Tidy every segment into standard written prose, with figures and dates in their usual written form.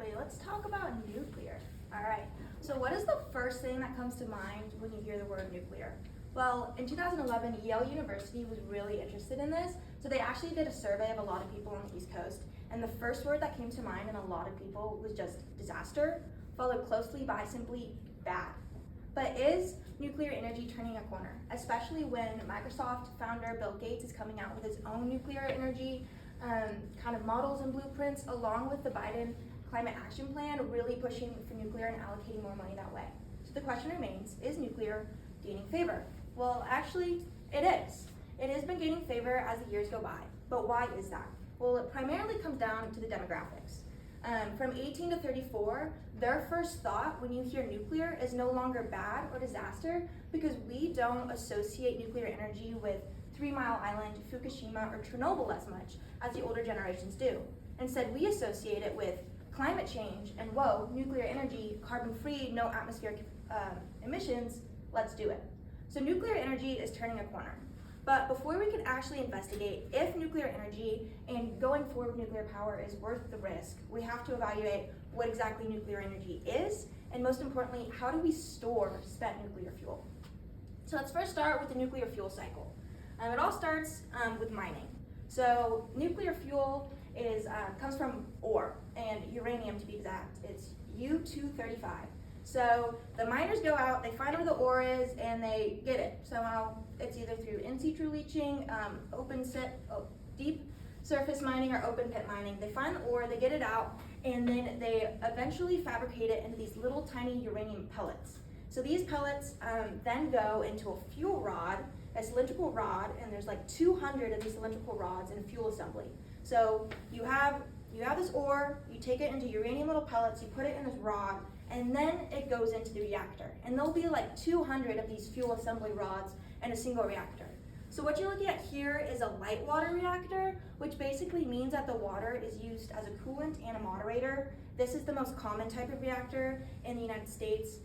exactly. Let's talk about nuclear. All right. So what is the first thing that comes to mind when you hear the word nuclear? Well, in 2011, Yale University was really interested in this. So they actually did a survey of a lot of people on the East Coast. And the first word that came to mind in a lot of people was just disaster, followed closely by simply bad. But is nuclear energy turning a corner? Especially when Microsoft founder Bill Gates is coming out with his own nuclear energy kind of models and blueprints, along with the Biden Climate Action Plan, really pushing for nuclear and allocating more money that way. So the question remains, is nuclear gaining favor? Well, actually, it is. It has been gaining favor as the years go by. But why is that? Well, it primarily comes down to the demographics. From 18 to 34, their first thought when you hear nuclear is no longer bad or disaster, because we don't associate nuclear energy with 3 Mile Island, Fukushima, or Chernobyl as much as the older generations do. Instead, we associate it with climate change and whoa, nuclear energy, carbon-free, no atmospheric emissions, let's do it. So nuclear energy is turning a corner. But before we can actually investigate if nuclear energy and going forward with nuclear power is worth the risk, we have to evaluate what exactly nuclear energy is, and most importantly, how do we store spent nuclear fuel? So let's first start with the nuclear fuel cycle. It all starts with mining. So nuclear fuel comes from ore, and uranium to be exact. It's U-235. So the miners go out, they find where the ore is, and they get it. Somehow it's either through in situ leaching, deep surface mining, or open pit mining. They find the ore, they get it out, and then they eventually fabricate it into these little tiny uranium pellets. So these pellets then go into a fuel rod, a cylindrical rod, and there's like 200 of these cylindrical rods in a fuel assembly. So you have this ore, you take it into uranium little pellets, you put it in this rod, and then it goes into the reactor. And there'll be like 200 of these fuel assembly rods in a single reactor. So what you're looking at here is a light water reactor, which basically means that the water is used as a coolant and a moderator. This is the most common type of reactor in the United States,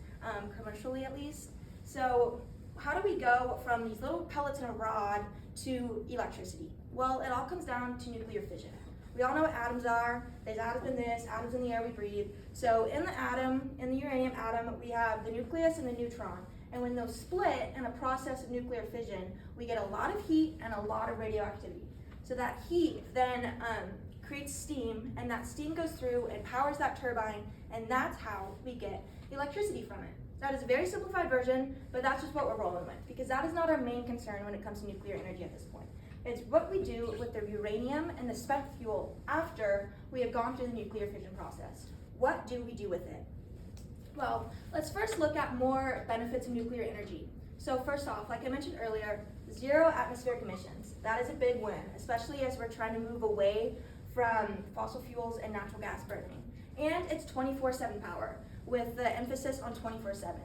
commercially at least. So how do we go from these little pellets in a rod to electricity? Well, it all comes down to nuclear fission. We all know what atoms are. There's atoms in this, atoms in the air we breathe. So in the atom, in the uranium atom, we have the nucleus and the neutron. And when those split in a process of nuclear fission, we get a lot of heat and a lot of radioactivity. So that heat then creates steam, and that steam goes through and powers that turbine, and that's how we get electricity from it. That is a very simplified version, but that's just what we're rolling with, because that is not our main concern when it comes to nuclear energy at this point. It's what we do with the uranium and the spent fuel after we have gone through the nuclear fission process. What do we do with it? Well, let's first look at more benefits of nuclear energy. So first off, like I mentioned earlier, 0 atmospheric emissions. That is a big win, especially as we're trying to move away from fossil fuels and natural gas burning. And it's 24/7 power, with the emphasis on 24/7.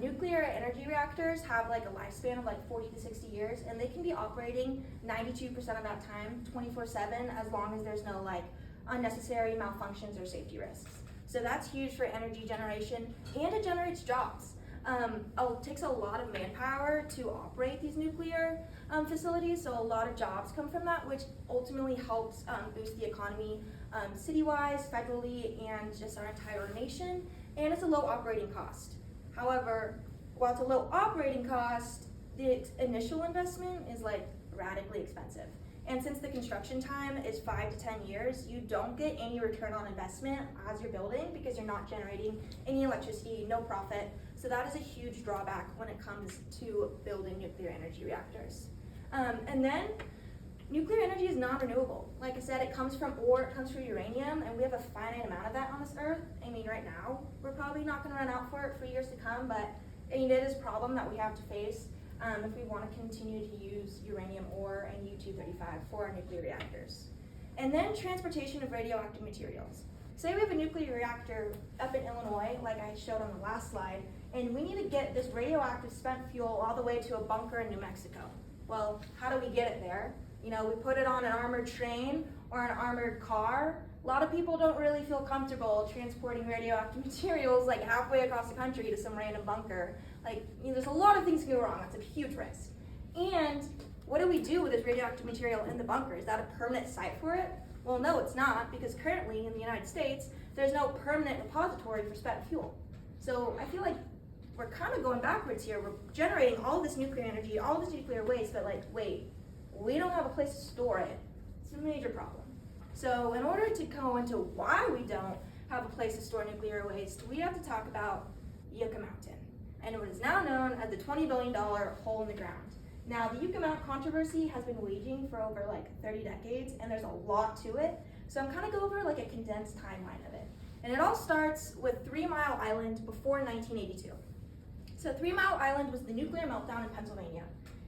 Nuclear energy reactors have like a lifespan of like 40 to 60 years, and they can be operating 92% of that time, 24/7, as long as there's no like unnecessary malfunctions or safety risks. So that's huge for energy generation, and it generates jobs. It takes a lot of manpower to operate these nuclear facilities, so a lot of jobs come from that, which ultimately helps boost the economy city-wise, federally, and just our entire nation, and it's a low operating cost. However, while it's a low operating cost, the initial investment is like radically expensive. And since the construction time is 5 to 10 years, you don't get any return on investment as you're building, because you're not generating any electricity, no profit. So that is a huge drawback when it comes to building nuclear energy reactors. And then nuclear energy is non-renewable. Like I said, it comes from ore, it comes from uranium, and we have a finite amount of that on this earth. I mean, right now, we're probably not gonna run out for it for years to come, but it is a problem that we have to face if we want to continue to use uranium ore and U-235 for our nuclear reactors. And then transportation of radioactive materials. Say we have a nuclear reactor up in Illinois, like I showed on the last slide, and we need to get this radioactive spent fuel all the way to a bunker in New Mexico. Well, how do we get it there? You know, we put it on an armored train or an armored car. A lot of people don't really feel comfortable transporting radioactive materials like halfway across the country to some random bunker. Like, you know, there's a lot of things can go wrong. That's a huge risk. And what do we do with this radioactive material in the bunker? Is that a permanent site for it? Well, no, it's not, because currently in the United States, there's no permanent repository for spent fuel. So I feel like we're kind of going backwards here. We're generating all this nuclear energy, all this nuclear waste, but like, wait, we don't have a place to store it. It's a major problem. So in order to go into why we don't have a place to store nuclear waste, we have to talk about Yucca Mountain, and what is now known as the $20 billion hole in the ground. Now, the Yucca Mountain controversy has been waging for over like 30 decades, and there's a lot to it. So I'm kind of go over like a condensed timeline of it. And it all starts with 3 Mile Island before 1982. So 3 Mile Island was the nuclear meltdown in Pennsylvania,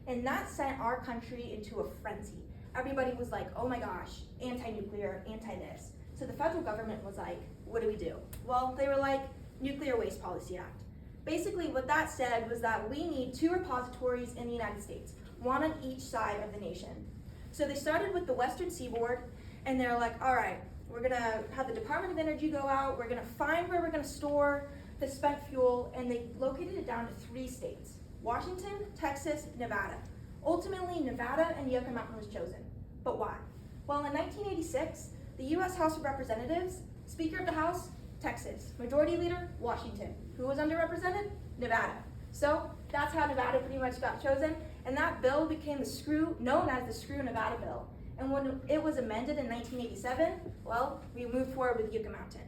and that sent our country into a frenzy. Everybody was like, oh my gosh, anti-nuclear, anti-this. So the federal government was like, what do we do? Well, they were like, Nuclear Waste Policy Act. Basically, what that said was that we need 2 repositories in the United States, one on each side of the nation. So they started with the Western Seaboard, and they're like, all right, we're gonna have the Department of Energy go out, we're gonna find where we're gonna store the spent fuel, and they located it down to 3 states, Washington, Texas, Nevada. Ultimately, Nevada and Yucca Mountain was chosen. But why? Well, in 1986, the US House of Representatives, Speaker of the House, Texas. Majority Leader, Washington. Who was underrepresented? Nevada. So that's how Nevada pretty much got chosen, and that bill became known as the Screw Nevada Bill. And when it was amended in 1987, well, we moved forward with Yucca Mountain.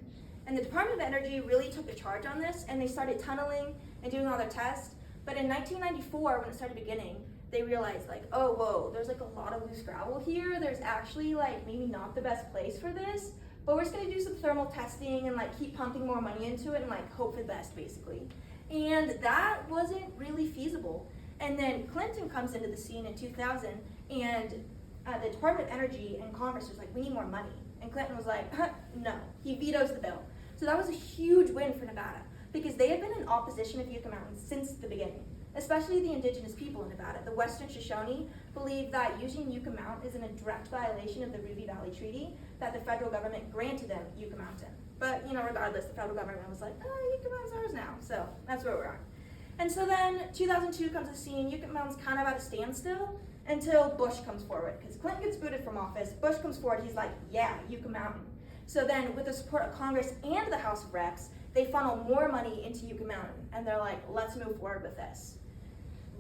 And the Department of Energy really took the charge on this, and they started tunneling and doing all their tests. But in 1994, when it started beginning, they realized like, oh, whoa, there's like a lot of loose gravel here. There's actually like maybe not the best place for this. But we're just gonna do some thermal testing and like keep pumping more money into it and like hope for the best, basically. And that wasn't really feasible. And then Clinton comes into the scene in 2000, and the Department of Energy and Congress was like, we need more money. And Clinton was like, no, he vetoes the bill. So that was a huge win for Nevada, because they had been in opposition of Yucca Mountain since the beginning. Especially the indigenous people in Nevada, the Western Shoshone, believe that using Yucca Mountain is in a direct violation of the Ruby Valley Treaty that the federal government granted them Yucca Mountain. But, regardless, the federal government was like, oh, Yucca Mountain's ours now. So that's where we're at. And so then 2002 comes to the scene. Yucca Mountain's kind of at a standstill until Bush comes forward, because Clinton gets booted from office. Bush comes forward. He's like, yeah, Yucca Mountain. So then with the support of Congress and the House of Reps, they funnel more money into Yucca Mountain, and they're like, let's move forward with this.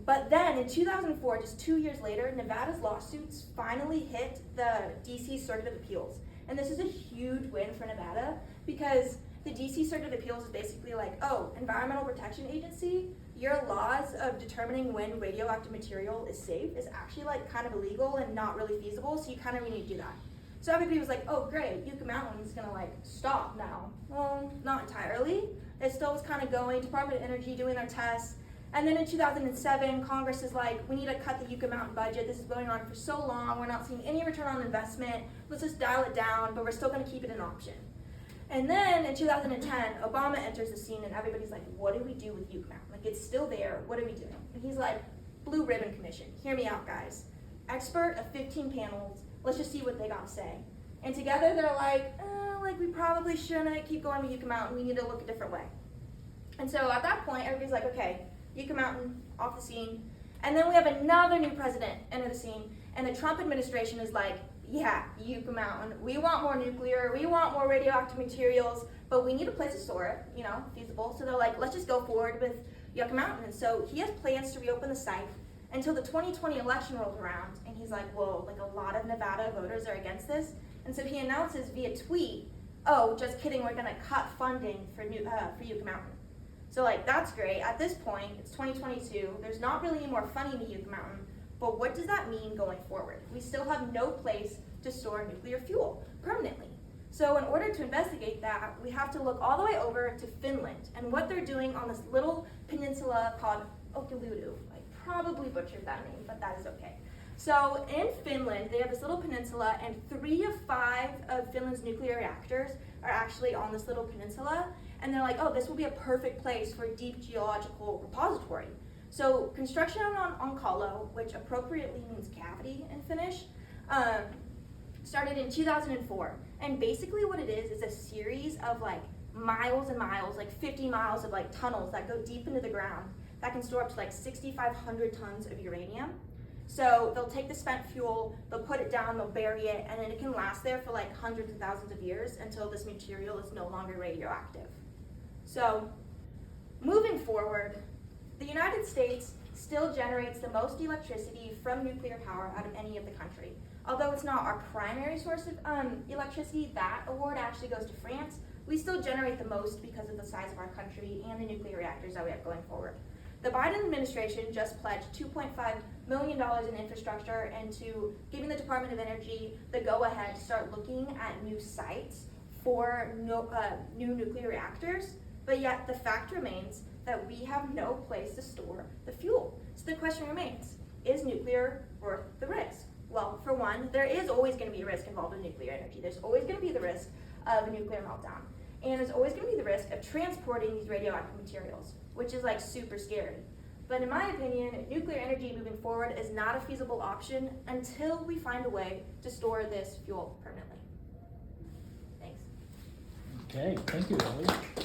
But then in 2004, just 2 years later, Nevada's lawsuits finally hit the DC Circuit of Appeals. And this is a huge win for Nevada, because the DC Circuit of Appeals is basically like, oh, Environmental Protection Agency, your laws of determining when radioactive material is safe is actually like kind of illegal and not really feasible, so you kind of really need to do that. So everybody was like, oh great, Yucca Mountain's gonna like stop now. Well, not entirely. It still was kind of going, Department of Energy doing their tests. And then in 2007, Congress is like, we need to cut the Yucca Mountain budget. This is going on for so long. We're not seeing any return on investment. Let's just dial it down, but we're still going to keep it an option. And then in 2010, Obama enters the scene, and everybody's like, what do we do with Yucca Mountain? Like, it's still there. What are we doing? And he's like, Blue Ribbon Commission. Hear me out, guys. Expert of 15 panels. Let's just see what they got to say. And together, they're like, we probably shouldn't keep going with Yucca Mountain. We need to look a different way. And so at that point, everybody's like, okay, Yucca Mountain off the scene. And then we have another new president enter the scene, and the Trump administration is like, yeah, Yucca Mountain, we want more nuclear, we want more radioactive materials, but we need a place to store it, feasible. So they're like, let's just go forward with Yucca Mountain. And so he has plans to reopen the site until the 2020 election rolls around, and he's like, whoa, like a lot of Nevada voters are against this. And so he announces via tweet, oh, just kidding, we're gonna cut funding for Yucca Mountain. So that's great. At this point, it's 2022. There's not really any more funding to Yucca Mountain, but what does that mean going forward? We still have no place to store nuclear fuel permanently. So in order to investigate that, we have to look all the way over to Finland and what they're doing on this little peninsula called Olkiluoto. I probably butchered that name, but that is okay. So in Finland, they have this little peninsula, and 3 of 5 of Finland's nuclear reactors are actually on this little peninsula. And they're like, oh, this will be a perfect place for a deep geological repository. So construction on Onkalo, which appropriately means cavity in Finnish, started in 2004. And basically what it is a series of miles and miles, 50 miles of tunnels that go deep into the ground that can store up to 6,500 tons of uranium. So they'll take the spent fuel, they'll put it down, they'll bury it, and then it can last there for like hundreds of thousands of years until this material is no longer radioactive. So moving forward, the United States still generates the most electricity from nuclear power out of any of the country. Although it's not our primary source of electricity, that award actually goes to France. We still generate the most because of the size of our country and the nuclear reactors that we have going forward. The Biden administration just pledged $2.5 million in infrastructure and to giving the Department of Energy the go-ahead to start looking at new sites for new nuclear reactors, but yet the fact remains that we have no place to store the fuel. So the question remains, is nuclear worth the risk? Well, for one, there is always going to be a risk involved in nuclear energy. There's always going to be the risk of a nuclear meltdown. And there's always going to be the risk of transporting these radioactive materials, which is like super scary. But in my opinion, nuclear energy moving forward is not a feasible option until we find a way to store this fuel permanently. Thanks. Okay, thank you, Ellie.